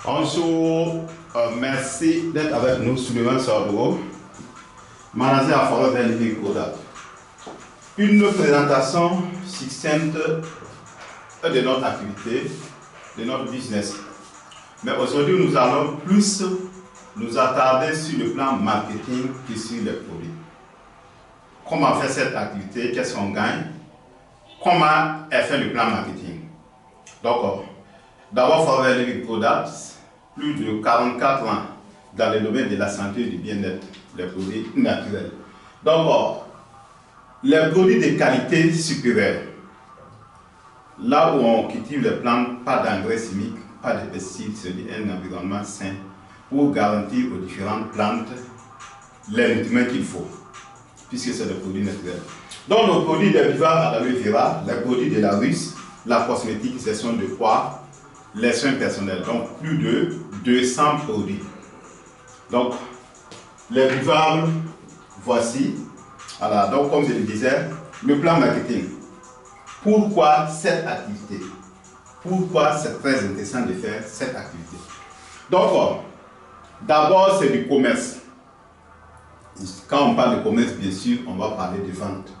Bonjour, merci d'être avec nous, Souleymane Sordoro, manager à Forest Vert Living Product. Une présentation succincte de notre activité, de notre business. Mais aujourd'hui, nous allons plus nous attarder sur le plan marketing que sur les produits. Comment faire cette activité, qu'est-ce qu'on gagne, comment est fait le plan marketing. Donc, d'abord, Forest Vert Living Products, plus de 44 ans dans le domaine de la santé et du bien-être, les produits naturels. Donc, les produits de qualité supérieure, là où on cultive les plantes, pas d'engrais chimiques, pas de pesticides, c'est un environnement sain pour garantir aux différentes plantes les nutriments qu'il faut, puisque c'est des produits naturels. Donc, nos produits de Viva Aloe Vera, les produits de la russe, la cosmétique, gestion de poids, les soins personnels, donc plus de 200 produits. Donc, les buvables, voici. Voilà, donc comme je le disais, le plan marketing. Pourquoi cette activité? Pourquoi c'est très intéressant de faire cette activité? Donc, d'abord, c'est du commerce. Quand on parle de commerce, bien sûr, on va parler de vente.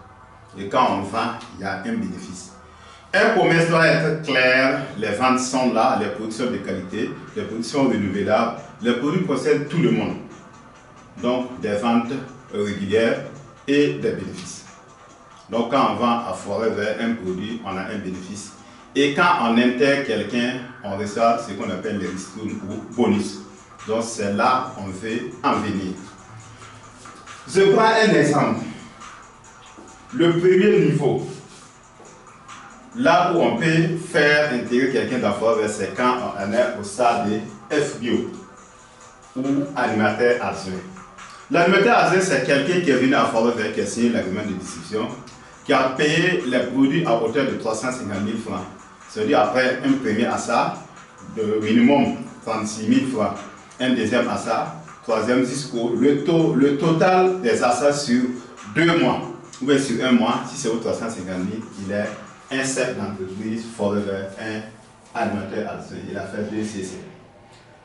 Et quand on vend, il y a un bénéfice. Un commerce doit être clair, les ventes sont là, les productions de qualité, les productions renouvelables, les produits concernent tout le monde. Donc, des ventes régulières et des bénéfices. Donc, quand on vend à Forest Vert un produit, on a un bénéfice. Et quand on intègre quelqu'un, on reçoit ce qu'on appelle les ristournes ou bonus. Donc, c'est là qu'on veut en venir. Je prends un exemple. Le premier niveau, là où on peut faire intégrer quelqu'un dans Forest Vert, c'est quand on est au stade de FBO ou animateur adjoint. L'animateur adjoint, c'est quelqu'un qui est venu à Forest Vert, qui a signé l'agrément de distribution, qui a payé les produits à hauteur de 350 000 francs. C'est-à-dire après un premier achat de minimum 36 000 francs, un deuxième achat, troisième jusqu'au le total des achats sur 2 mois ou bien sur 1 mois, si c'est au 350 000, il est un chef d'entreprise Forest Vert, un animateur adjoint. Il a fait 2 CC.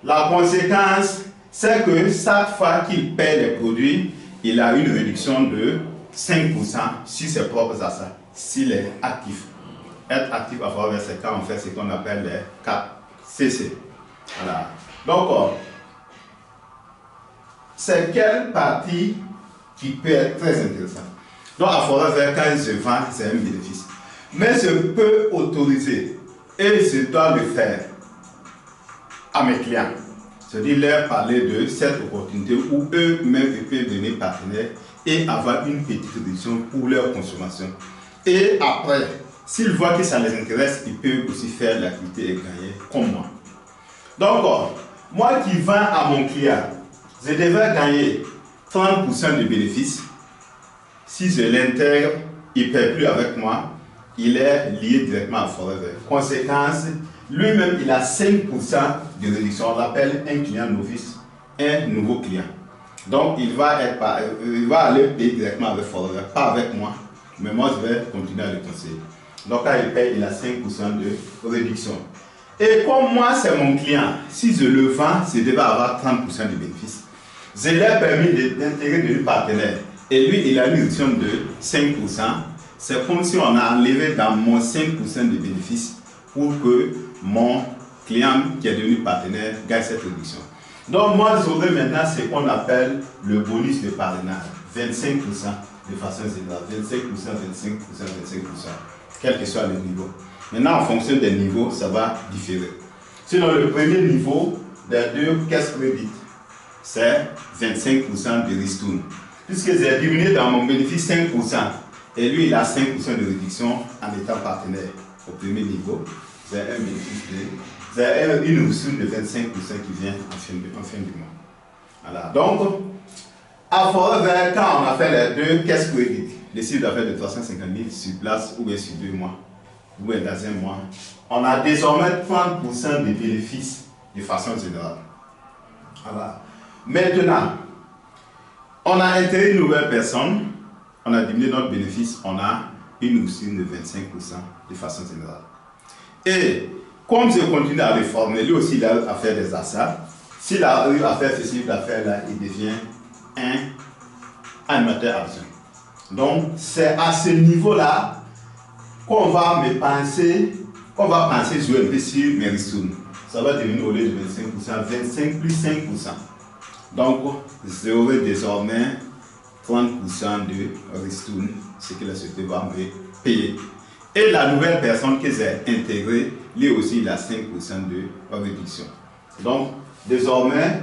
La conséquence, c'est que chaque fois qu'il paie les produits, il a une réduction de 5% sur ses propres achats, s'il est actif. Être actif à Forest Vert, c'est quand on fait ce qu'on appelle les 4 CC. Voilà. Donc, c'est quelle partie qui peut être très intéressante. Donc, à Forest Vert, quand je vends, c'est un bénéfice. Mais je peux autoriser et je dois le faire à mes clients. C'est-à-dire leur parler de cette opportunité où eux-mêmes peuvent devenir partenaires et avoir une petite réduction pour leur consommation. Et après, s'ils voient que ça les intéresse, ils peuvent aussi faire l'activité et gagner comme moi. Donc, moi qui vends à mon client, je devrais gagner 30% de bénéfices. Si je l'intègre, il ne paie plus avec moi, il est lié directement à Forest Vert. Conséquence, lui-même, il a 5% de réduction. On l'appelle un client novice, un nouveau client. Donc, il va aller payer directement avec Forest Vert, pas avec moi, mais moi, je vais continuer à le conseiller. Donc, quand il paye, il a 5% de réduction. Et comme moi, c'est mon client, si je le vends, je devais avoir 30% de bénéfice. Je lui ai permis d'intégrer de partenaire. Et lui, il a une réduction de 5%. C'est comme si on a enlevé dans mon 5% de bénéfice pour que mon client qui est devenu partenaire gagne cette réduction. Donc moi, j'aurai maintenant ce qu'on appelle le bonus de parrainage. 25% de façon générale. 25%, 25%, 25%, quel que soit le niveau. Maintenant, en fonction des niveaux, ça va différer. Sinon, le premier niveau des 2 caisses crédit, c'est 25% de ristourne. Puisque j'ai diminué dans mon bénéfice 5%, et lui, il a 5% de réduction en étant partenaire au premier niveau. J'ai un bénéfice de... une ristourne de 25% qui vient en fin du mois. Voilà. Donc, à Forest Vert, quand on a fait les 2 caisses crédit, le chiffre d'affaires de 350 000 sur place ou bien sur 2 mois, ou bien dans 1 mois, on a désormais 30% de bénéfices de façon générale. Voilà. Maintenant, on a intégré une nouvelle personne, on a diminué notre bénéfice, on a une ristourne de 25% de façon générale. Et Comme je continue à le former, lui aussi il a à faire des achats. S'il arrive à faire ce chiffre d'affaires-là, il devient un animateur adjoint. Donc, c'est à ce niveau-là qu'on va penser jouer un peu sur mes ristournes. Ça va devenir au lieu de 25%, 25 plus 5%. Donc, j'aurai désormais 30% de ristourne, ce que la société va me payer. Et la nouvelle personne que j'ai intégrée, lui aussi, il a 5% de réduction. Donc, désormais,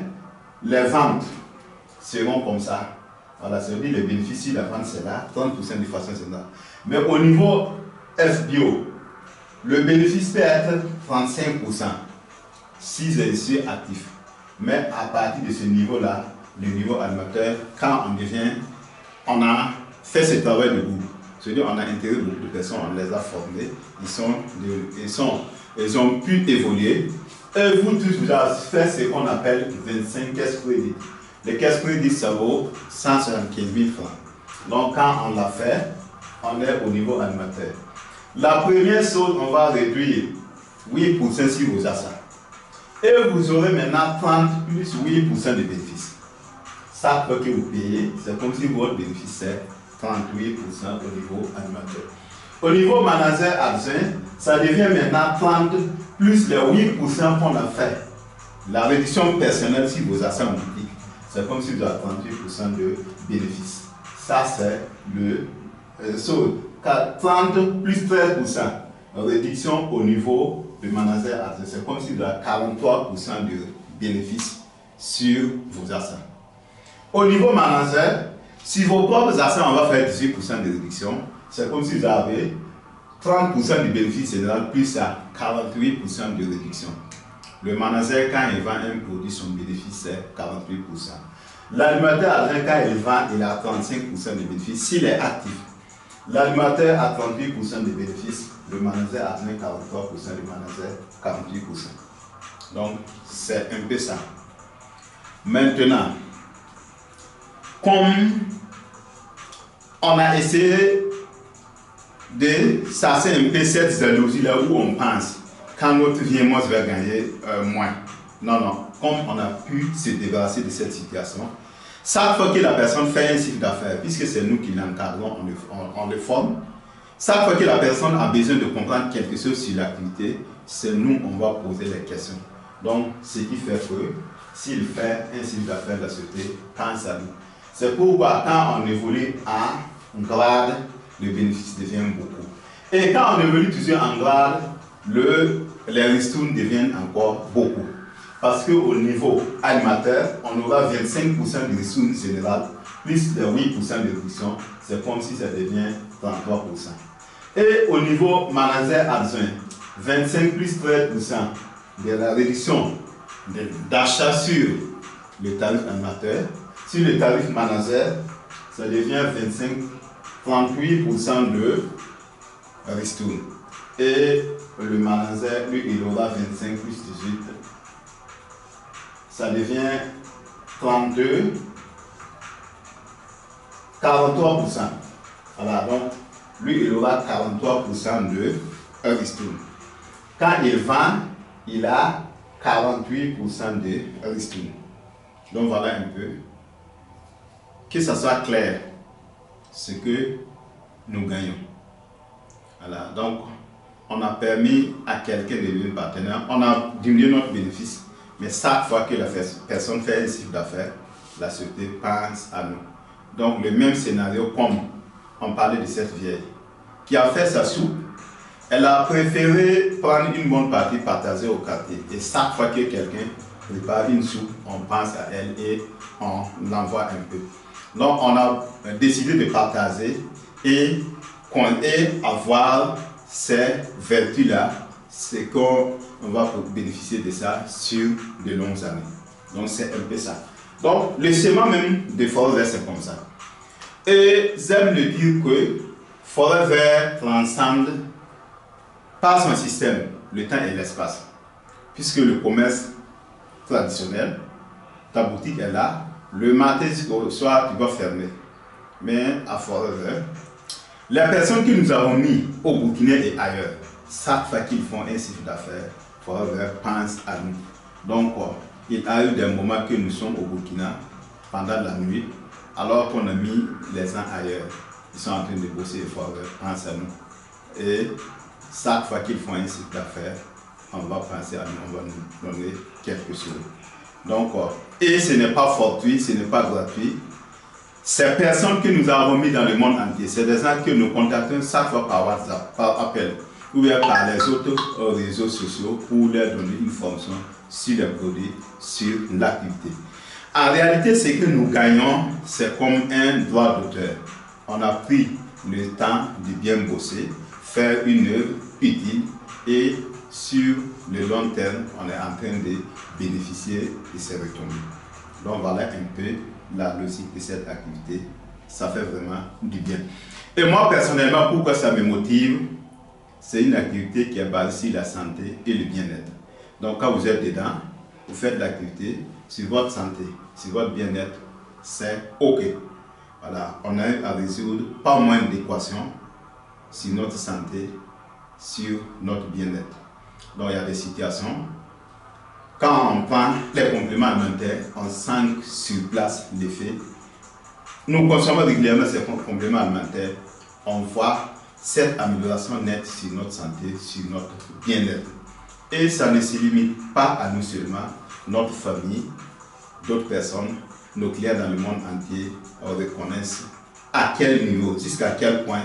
les ventes seront comme ça. Voilà, ça veut dire les bénéfices, si la vente c'est là, 30% de façon générale. Mais au niveau FBO, le bénéfice peut être 35% si je suis actif. Mais à partir de ce niveau-là, le niveau animateur, quand on a fait ce travail de groupe, c'est-à-dire on a intégré beaucoup de personnes, on les a formés, ils ont pu évoluer. Et vous tous, vous avez fait ce qu'on appelle 25 caisses crédits. Les caisses crédits, ça vaut 175 000 francs. Donc quand on l'a fait, on est au niveau animateur. La première chose, on va réduire 8% sur vos achats. Et vous aurez maintenant 30 plus 8% de bénéfices. Chaque fois que vous payez, c'est comme si votre bénéfice est 38% au niveau animateur. Au niveau manager adjoint, ça devient maintenant 30 plus les 8% qu'on a fait. La réduction personnelle si vos achats multipliquent, c'est comme si vous avez 38% de bénéfices. Ça, c'est le 30 plus 13%. Réduction au niveau du manager adjoint, c'est comme si vous avez 43% de bénéfices sur vos achats. Au niveau manager, si vos propres achats, on va faire 18% de réduction, c'est comme si vous avez 30% du bénéfice général plus à 48% de réduction. Le manager, quand il vend un produit, son bénéfice c'est 48%. L'animateur adjoint, quand il vend, il a 35% de bénéfice s'il est actif. L'animateur a 38% de bénéfices, le manager adjoint 43%, le manager 48%. Donc, c'est un peu ça. Maintenant, comme on a essayé de chasser un peu cette jalousie-là où on pense quand l'autre vient, moi je vais gagner moins. Non, non. Comme on a pu se débarrasser de cette situation, chaque fois que la personne fait un chiffre d'affaires, puisque c'est nous qui l'encadrons, on le forme, chaque fois que la personne a besoin de comprendre quelque chose sur l'activité, c'est nous, on va poser les questions. Donc, ce qui fait que s'il fait un chiffre d'affaires, la société pense à nous. C'est pourquoi quand on évolue en grade, le bénéfice devient beaucoup. Et quand on évolue toujours en grade, les ristournes deviennent encore beaucoup. Parce qu'au niveau animateur, on aura 25% de ristournes générales, plus les 8% de réduction, c'est comme si ça devient 33%. Et au niveau manager adjoint, 25 plus 13% de la réduction d'achat sur le tarif animateur. Sur le tarif manager, ça devient 38% de ristourne. Et le manager, lui, il aura 25 plus 18. Ça devient 32, 43%. Voilà, donc lui, il aura 43% de ristourne. Quand il vend, il a 48% de ristourne. Donc voilà un peu. Que ça soit clair, ce que nous gagnons. Voilà, donc on a permis à quelqu'un de devenir partenaire, on a diminué notre bénéfice, mais chaque fois que la personne fait un chiffre d'affaires, la société pense à nous. Donc le même scénario comme on parlait de cette vieille qui a fait sa soupe, elle a préféré prendre une bonne partie partagée au quartier. Et chaque fois que quelqu'un prépare une soupe, on pense à elle et on l'envoie un peu. Donc on a décidé de partager et avoir ces vertus-là, c'est qu'on va bénéficier de ça sur de longues années. Donc c'est un peu ça. Donc le schéma même de Forêt Verte, c'est comme ça. Et j'aime le dire que Forêt Verte transcende par son système le temps et l'espace. Puisque le commerce traditionnel, ta boutique est là, le matin jusqu'au soir, tu vas fermer. Mais à Forêt Verte, les personnes que nous avons mis au Burkina et ailleurs, chaque fois qu'ils font un chiffre d'affaires, Forever pense à nous. Donc, il y a eu des moments que nous sommes au Burkina pendant la nuit, alors qu'on a mis les gens ailleurs. Ils sont en train de bosser et Forever pense à nous. Et chaque fois qu'ils font un site d'affaires, on va penser à nous, on va nous donner quelque chose. Donc, et ce n'est pas fortuit, ce n'est pas gratuit. Ces personnes que nous avons mis dans le monde entier, c'est des gens que nous contactons chaque fois par WhatsApp, par appel, ou bien par les autres réseaux sociaux pour leur donner une formation sur les produits, sur l'activité. En réalité, ce que nous gagnons, c'est comme un droit d'auteur. On a pris le temps de bien bosser, faire une œuvre utile et sur le long terme, on est en train de bénéficier de ces retombées. Donc voilà un peu la logique de cette activité. Ça fait vraiment du bien. Et moi personnellement, pourquoi ça me motive? C'est une activité qui est basée sur la santé et le bien-être. Donc quand vous êtes dedans, vous faites l'activité sur votre santé, sur votre bien-être, c'est OK. Voilà, on a à résoudre pas moins d'équations sur notre santé, sur notre bien-être. Donc il y a des situations, quand on prend les compléments alimentaires, on sent sur place l'effet. Nous consommons régulièrement ces compléments alimentaires, on voit cette amélioration nette sur notre santé, sur notre bien-être. Et ça ne se limite pas à nous seulement, notre famille, d'autres personnes, nos clients dans le monde entier reconnaissent à quel niveau, jusqu'à quel point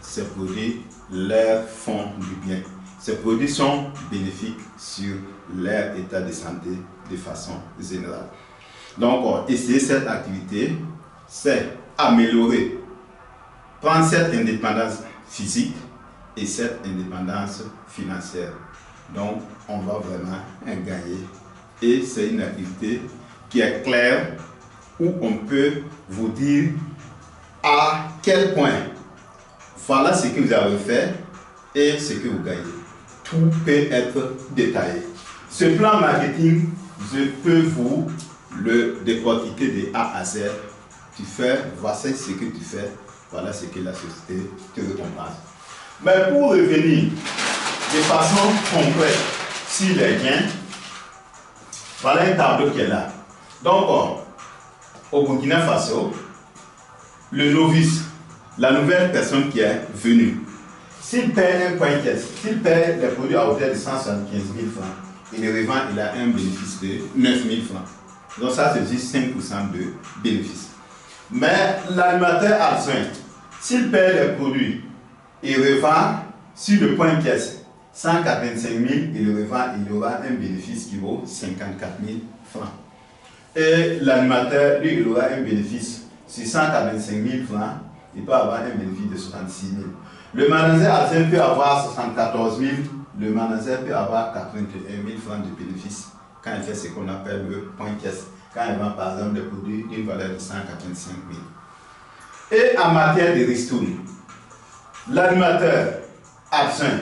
ces produits leur font du bien. Ces produits sont bénéfiques sur leur état de santé de façon générale. Donc, essayer cette activité, c'est améliorer, prendre cette indépendance physique et cette indépendance financière. Donc, on va vraiment gagner. Et c'est une activité qui est claire, où on peut vous dire à quel point voilà ce que vous avez fait et ce que vous gagnez. Tout peut être détaillé. Ce plan marketing, je peux vous le décortiquer de A à Z. Tu fais, voici ce que tu fais, voilà ce que la société te récompense. Mais pour revenir de façon concrète sur les gains, voilà un tableau qui est là. Donc, au Burkina Faso, le novice, la nouvelle personne qui est venue, s'il paie un point caisse, s'il paie les produits à hauteur de 175 000 francs, il les revend, il a un bénéfice de 9 000 francs. Donc ça, c'est juste 5% de bénéfice. Mais l'animateur adjoint, s'il paie les produits, il revend sur le point caisse 185 000, il le revend, il aura un bénéfice qui vaut 54 000 francs. Et l'animateur, lui, il aura un bénéfice sur 185 000 francs, il peut avoir un bénéfice de 66 000. Le manager adjoint peut avoir 74 000, le manager peut avoir 81 000 francs de bénéfice quand il fait ce qu'on appelle le point caisse, quand il vend par exemple des produits d'une valeur de 185 000. Et en matière de ristourne, l'animateur adjoint,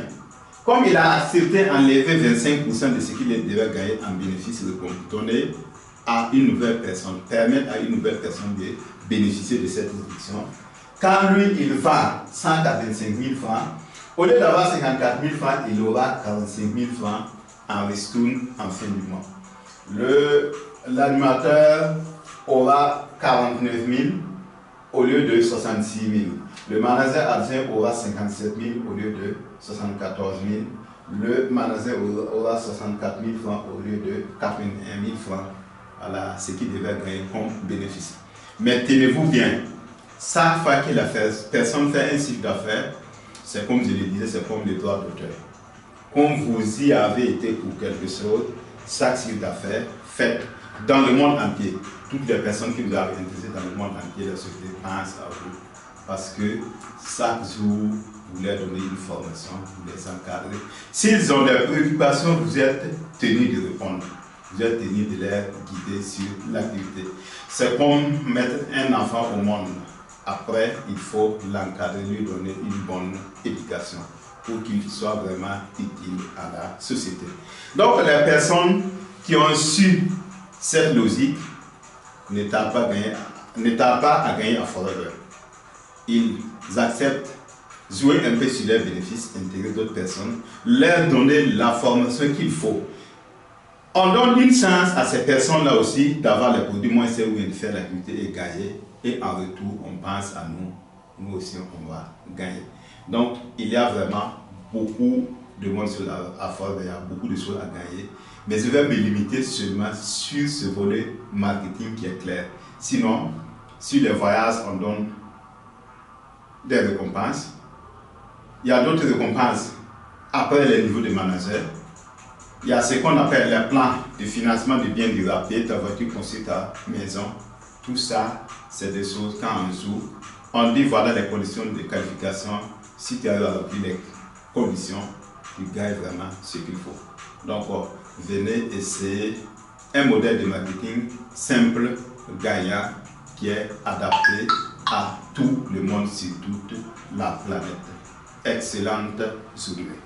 comme il a accepté enlever 25% de ce qu'il devait gagner en bénéfice donné à une nouvelle personne, permettre à une nouvelle personne de bénéficier de cette réduction. Quand lui, il vend 185 000 francs, au lieu d'avoir 54 000 francs, il aura 45 000 francs en ristourne en fin du mois. L'animateur aura 49 000 au lieu de 66 000. Le manager adjoint aura 57 000 au lieu de 74 000. Le manager aura 64 000 francs au lieu de 81 000 francs. Voilà ce qu'il devait gagner comme bénéfice. Mais tenez-vous bien, chaque fois que la personne fait un chiffre d'affaires, c'est comme je le disais, c'est comme les droits d'auteur. Comme vous y avez été pour quelque chose, chaque chiffre d'affaires fait dans le monde entier. Toutes les personnes qui vous avez intéressées dans le monde entier, la société pense à vous. Parce que chaque jour, vous leur donnez une formation, vous les encadrez. S'ils ont des préoccupations, vous êtes tenus de répondre. Vous êtes tenus de les guider sur l'activité. C'est comme mettre un enfant au monde. Après, il faut l'encadrer, lui donner une bonne éducation pour qu'il soit vraiment utile à la société. Donc, les personnes qui ont su cette logique ne tardent pas à gagner à Forever. Ils acceptent jouer un peu sur leurs bénéfices, intégrer d'autres personnes, leur donner la formation qu'il faut. On donne une chance à ces personnes-là aussi d'avoir les produits moins chers ou de faire l'activité et gagner. Et en retour, on pense à nous. Nous aussi, on va gagner. Donc, il y a vraiment beaucoup de bonnes choses à faire, il y a beaucoup de choses à gagner. Mais je vais me limiter seulement sur ce volet marketing qui est clair. Sinon, sur les voyages, on donne des récompenses. Il y a d'autres récompenses après les niveaux de manager. Il y a ce qu'on appelle les plans de financement de biens durables, payer ta voiture, construire ta maison. Tout ça, c'est des choses quand on joue. On dit voilà les conditions de qualification. Si tu arrives à remplir les conditions, tu gagnes vraiment ce qu'il faut. Donc, venez essayer un modèle de marketing simple, gagnant, qui est adapté à tout le monde sur toute la planète. Excellente journée.